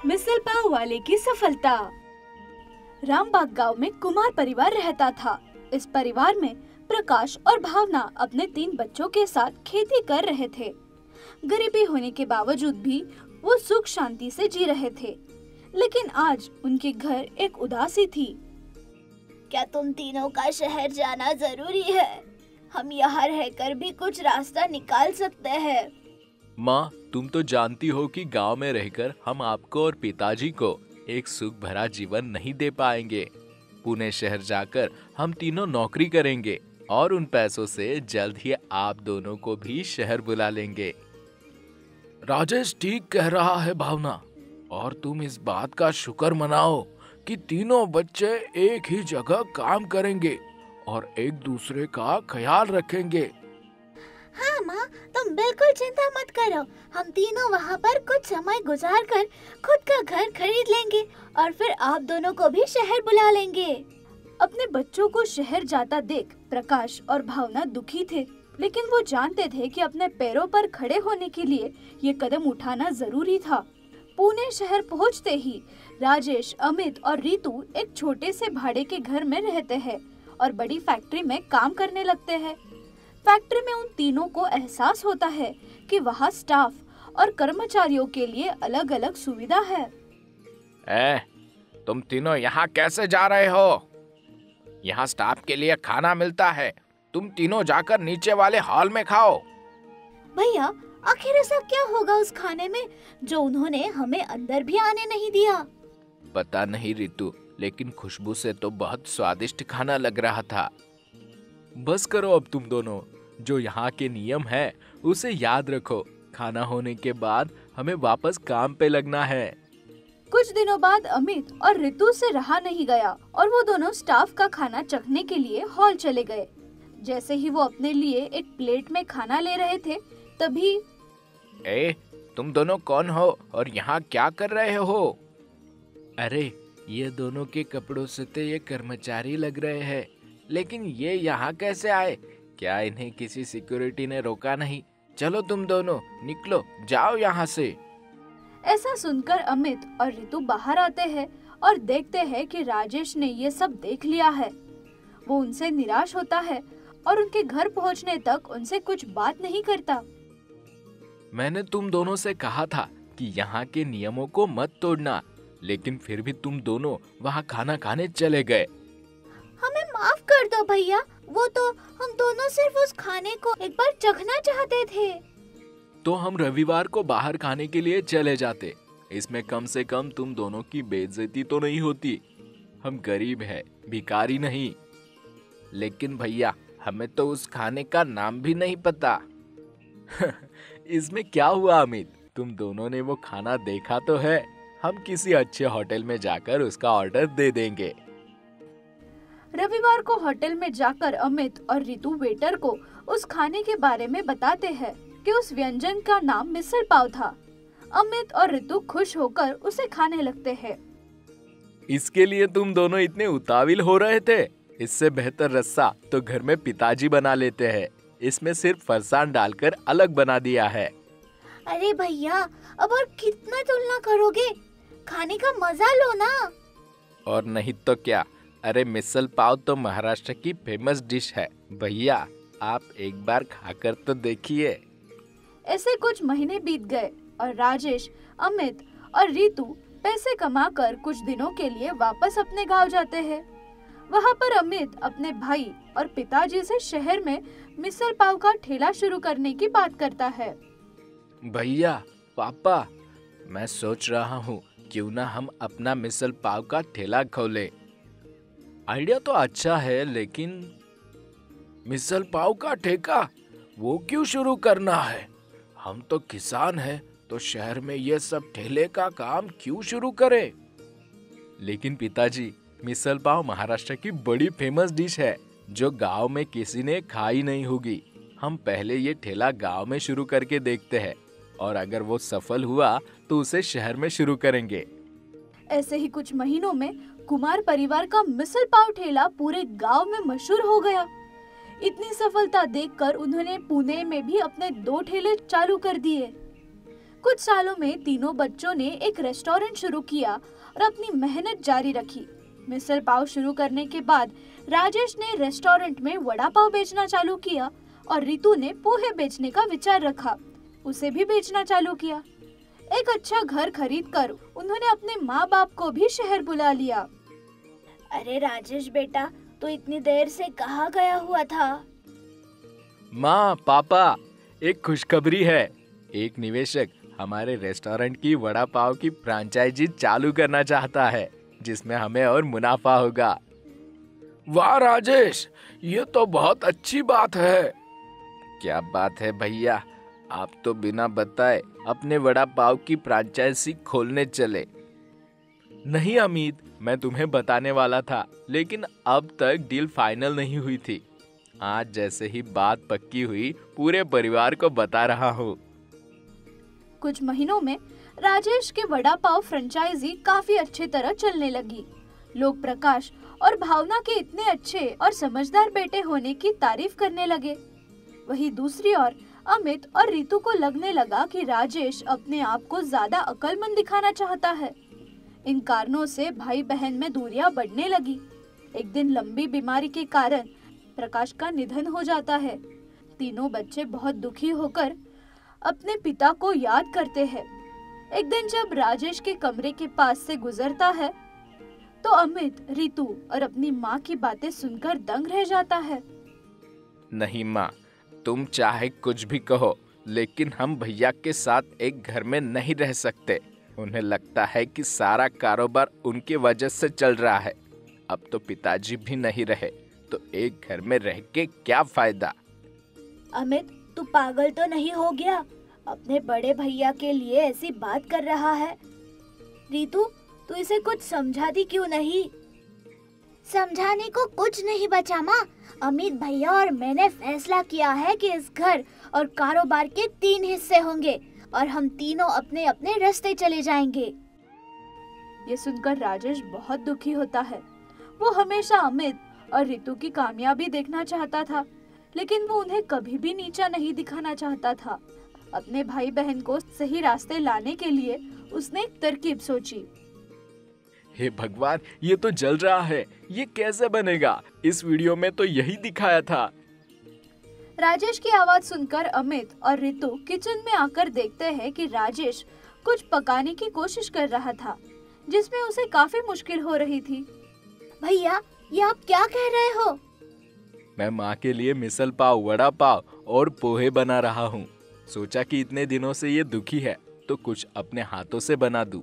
मिसल पाव वाले की सफलता। रामबाग गांव में कुमार परिवार रहता था। इस परिवार में प्रकाश और भावना अपने 3 बच्चों के साथ खेती कर रहे थे। गरीबी होने के बावजूद भी वो सुख शांति से जी रहे थे। लेकिन आज उनके घर एक उदासी थी। क्या तुम तीनों का शहर जाना जरूरी है? हम यहाँ रहकर भी कुछ रास्ता निकाल सकते हैं। माँ, तुम तो जानती हो कि गांव में रहकर हम आपको और पिताजी को एक सुख भरा जीवन नहीं दे पाएंगे। पुणे शहर जाकर हम तीनों नौकरी करेंगे और उन पैसों से जल्द ही आप दोनों को भी शहर बुला लेंगे। राजेश ठीक कह रहा है भावना, और तुम इस बात का शुक्र मनाओ कि तीनों बच्चे एक ही जगह काम करेंगे और एक दूसरे का ख्याल रखेंगे। हाँ माँ, तुम बिल्कुल चिंता मत करो। हम तीनों वहाँ पर कुछ समय गुजार कर खुद का घर खरीद लेंगे और फिर आप दोनों को भी शहर बुला लेंगे। अपने बच्चों को शहर जाता देख प्रकाश और भावना दुखी थे, लेकिन वो जानते थे कि अपने पैरों पर खड़े होने के लिए ये कदम उठाना जरूरी था। पुणे शहर पहुंचते ही राजेश, अमित और रितु एक छोटे से भाड़े के घर में रहते हैं और बड़ी फैक्ट्री में काम करने लगते हैं। फैक्ट्री में उन तीनों को एहसास होता है कि वहाँ स्टाफ और कर्मचारियों के लिए अलग अलग सुविधा है। तुम तीनों यहाँ कैसे जा रहे हो? यहाँ स्टाफ के लिए खाना मिलता है, तुम तीनों जाकर नीचे वाले हॉल में खाओ। भैया, आखिर ऐसा क्या होगा उस खाने में जो उन्होंने हमें अंदर भी आने नहीं दिया? पता नहीं रितु, लेकिन खुशबू से तो बहुत स्वादिष्ट खाना लग रहा था। बस करो अब तुम दोनों, जो यहाँ के नियम है उसे याद रखो। खाना होने के बाद हमें वापस काम पे लगना है। कुछ दिनों बाद अमित और रितु से रहा नहीं गया और वो दोनों स्टाफ का खाना चखने के लिए हॉल चले गए। जैसे ही वो अपने लिए एक प्लेट में खाना ले रहे थे, तभी तुम दोनों कौन हो और यहाँ क्या कर रहे हो? अरे, ये दोनों के कपड़ों से तो ये कर्मचारी लग रहे हैं, लेकिन ये यहाँ कैसे आए? क्या इन्हें किसी सिक्योरिटी ने रोका नहीं? चलो तुम दोनों निकलो, जाओ यहाँ से। ऐसा सुनकर अमित और रितु बाहर आते हैं और देखते हैं कि राजेश ने ये सब देख लिया है। वो उनसे निराश होता है और उनके घर पहुँचने तक उनसे कुछ बात नहीं करता। मैंने तुम दोनों से कहा था कि यहाँ के नियमों को मत तोड़ना, लेकिन फिर भी तुम दोनों वहाँ खाना खाने चले गए। हमें माफ कर दो भैया, वो तो हम दोनों सिर्फ उस खाने को एक बार चखना चाहते थे। तो हम रविवार को बाहर खाने के लिए चले जाते, इसमें कम से कम तुम दोनों की बेइज्जती तो नहीं होती। हम गरीब हैं, भिखारी नहीं। लेकिन भैया, हमें तो उस खाने का नाम भी नहीं पता। इसमें क्या हुआ अमित, तुम दोनों ने वो खाना देखा तो है। हम किसी अच्छे होटल में जाकर उसका ऑर्डर दे देंगे। रविवार को होटल में जाकर अमित और रितु वेटर को उस खाने के बारे में बताते हैं कि उस व्यंजन का नाम मिसल पाव था। अमित और रितु खुश होकर उसे खाने लगते हैं। इसके लिए तुम दोनों इतने उतावल हो रहे थे? इससे बेहतर रस्सा तो घर में पिताजी बना लेते हैं। इसमें सिर्फ फरसान डालकर अलग बना दिया है। अरे भैया, अब और कितना तुलना करोगे? खाने का मजा लो ना। और नहीं तो क्या। अरे, मिसल पाव तो महाराष्ट्र की फेमस डिश है भैया, आप एक बार खाकर तो देखिए। ऐसे कुछ महीने बीत गए और राजेश, अमित और रितु पैसे कमाकर कुछ दिनों के लिए वापस अपने गांव जाते हैं। वहां पर अमित अपने भाई और पिताजी से शहर में मिसल पाव का ठेला शुरू करने की बात करता है। भैया, पापा, मैं सोच रहा हूँ क्यों ना हम अपना मिसल पाव का ठेला खोलें। आइडिया तो अच्छा है, लेकिन मिसल पाव का ठेका वो क्यों शुरू करना है? हम तो किसान हैं, तो शहर में ये सब ठेले का काम क्यों शुरू करें? लेकिन पिताजी, मिसल पाव महाराष्ट्र की बड़ी फेमस डिश है जो गांव में किसी ने खाई नहीं होगी। हम पहले ये ठेला गांव में शुरू करके देखते हैं और अगर वो सफल हुआ तो उसे शहर में शुरू करेंगे। ऐसे ही कुछ महीनों में कुमार परिवार का मिसल पाव ठेला पूरे गांव में मशहूर हो गया। इतनी सफलता देखकर उन्होंने पुणे में भी अपने 2 ठेले चालू कर दिए। कुछ सालों में तीनों बच्चों ने एक रेस्टोरेंट शुरू किया और अपनी मेहनत जारी रखी। मिसल पाव शुरू करने के बाद राजेश ने रेस्टोरेंट में वड़ा पाव बेचना चालू किया और रितु ने पोहे बेचने का विचार रखा। उसे भी बेचना चालू किया। एक अच्छा घर खरीदकर उन्होंने अपने माँ बाप को भी शहर बुला लिया। अरे राजेश बेटा, तो इतनी देर से कहाँ गया हुआ था? माँ, पापा, एक खुशखबरी है। एक निवेशक हमारे रेस्टोरेंट की वड़ा पाव की फ्रेंचाइजी चालू करना चाहता है, जिसमें हमें और मुनाफा होगा। वाह राजेश, ये तो बहुत अच्छी बात है। क्या बात है भैया, आप तो बिना बताए अपने वड़ा पाव की फ्रेंचाइजी खोलने चले। नहीं अमित, मैं तुम्हें बताने वाला था, लेकिन अब तक डील फाइनल नहीं हुई थी। आज जैसे ही बात पक्की हुई, पूरे परिवार को बता रहा हूँ। कुछ महीनों में राजेश के वड़ा पाव फ्रेंचाइजी काफी अच्छी तरह चलने लगी। लोग प्रकाश और भावना के इतने अच्छे और समझदार बेटे होने की तारीफ करने लगे। वहीं दूसरी ओर अमित और रितु को लगने लगा कि राजेश अपने आप को ज्यादा अक्लमंद दिखाना चाहता है। इन कारणों से भाई बहन में दूरियां बढ़ने लगी। एक दिन लंबी बीमारी के कारण प्रकाश का निधन हो जाता है। तीनों बच्चे बहुत दुखी होकर अपने पिता को याद करते हैं। एक दिन जब राजेश के कमरे के पास से गुजरता है तो अमित रितु और अपनी माँ की बातें सुनकर दंग रह जाता है। नहीं माँ, तुम चाहे कुछ भी कहो, लेकिन हम भैया के साथ एक घर में नहीं रह सकते। उन्हें लगता है कि सारा कारोबार उनके वजह से चल रहा है। अब तो पिताजी भी नहीं रहे, तो एक घर में रह के क्या फायदा। अमित, तू पागल तो नहीं हो गया? अपने बड़े भैया के लिए ऐसी बात कर रहा है। रितु, तू इसे कुछ समझाती क्यों नहीं? समझाने को कुछ नहीं बचा माँ। अमित भैया और मैंने फैसला किया है कि इस घर और कारोबार के 3 हिस्से होंगे और हम तीनों अपने अपने रास्ते चले जाएंगे। ये सुनकर राजेश बहुत दुखी होता है। वो हमेशा अमित और रितु की कामयाबी देखना चाहता था, लेकिन वो उन्हें कभी भी नीचा नहीं दिखाना चाहता था। अपने भाई बहन को सही रास्ते लाने के लिए उसने एक तरकीब सोची। हे भगवान, ये तो जल रहा है, ये कैसे बनेगा? इस वीडियो में तो यही दिखाया था। राजेश की आवाज सुनकर अमित और रितु किचन में आकर देखते हैं कि राजेश कुछ पकाने की कोशिश कर रहा था, जिसमें उसे काफी मुश्किल हो रही थी। भैया, ये आप क्या कह रहे हो? मैं माँ के लिए मिसल पाव, वड़ा पाव और पोहे बना रहा हूँ। सोचा कि इतने दिनों से ये दुखी है, तो कुछ अपने हाथों से बना दूं।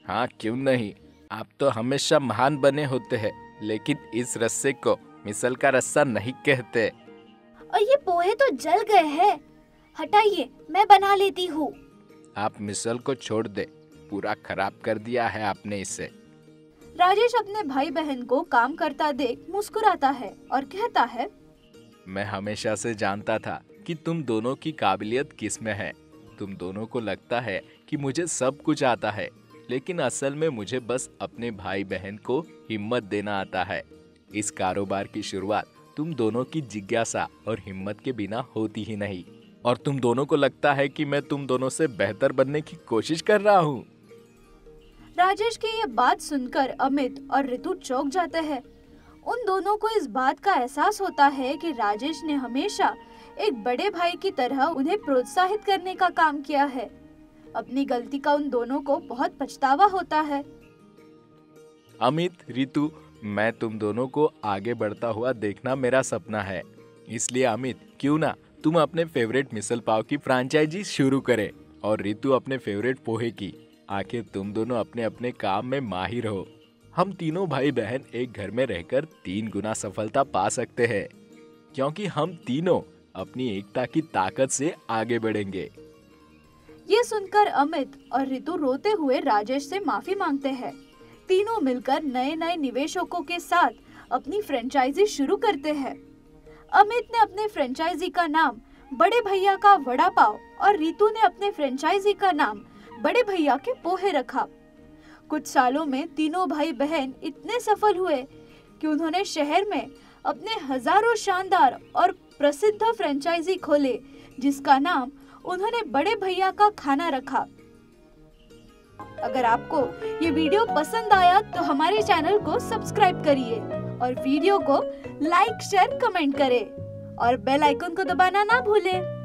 हाँ, क्यों नहीं। आप तो हमेशा महान बने होते हैं, लेकिन इस रस्से को मिसल का रस्सा नहीं कहते। और ये पोहे तो जल गए हैं। हटाइए, मैं बना लेती हूँ। आप मिसल को छोड़ दे, पूरा खराब कर दिया है आपने इसे। राजेश अपने भाई बहन को काम करता देख मुस्कुराता है और कहता है, मैं हमेशा से जानता था कि तुम दोनों की काबिलियत किस में है। तुम दोनों को लगता है कि मुझे सब कुछ आता है, लेकिन असल में मुझे बस अपने भाई बहन को हिम्मत देना आता है। इस कारोबार की शुरुआत तुम दोनों की जिज्ञासा और हिम्मत के बिना होती ही नहीं, और तुम दोनों को लगता है कि मैं तुम दोनों से बेहतर बनने की कोशिश कर रहा हूँ। राजेश की ये बात सुनकर अमित और रितु चौंक जाते हैं। उन दोनों को इस बात का एहसास होता है कि राजेश ने हमेशा एक बड़े भाई की तरह उन्हें प्रोत्साहित करने का काम किया है। अपनी गलती का उन दोनों को बहुत पछतावा होता है। अमित, रितु, मैं तुम दोनों को आगे बढ़ता हुआ देखना मेरा सपना है। इसलिए अमित, क्यों ना तुम अपने फेवरेट मिसल पाव की फ्रेंचाइजी शुरू करे और रितु अपने फेवरेट पोहे की। आखिर तुम दोनों अपने अपने काम में माहिर हो। हम तीनों भाई बहन एक घर में रहकर 3 गुना सफलता पा सकते हैं, क्योंकि हम तीनों अपनी एकता की ताकत से आगे बढ़ेंगे। ये सुनकर अमित और रितु रोते हुए राजेश से माफी मांगते हैं। तीनों मिलकर नए नए निवेशकों के साथ अपनी फ्रेंचाइजी शुरू करते हैं। अमित ने अपने फ्रेंचाइजी का नाम बड़े भैया का वड़ा पाव और रितु ने अपने फ्रेंचाइजी का नाम बड़े भैया के पोहे रखा। कुछ सालों में तीनों भाई बहन इतने सफल हुए कि उन्होंने शहर में अपने हजारों शानदार और प्रसिद्ध फ्रेंचाइजी खोले, जिसका नाम उन्होंने बड़े भैया का खाना रखा। अगर आपको ये वीडियो पसंद आया तो हमारे चैनल को सब्सक्राइब करिए और वीडियो को लाइक, शेयर, कमेंट करें और बेल आइकन को दबाना ना भूलें।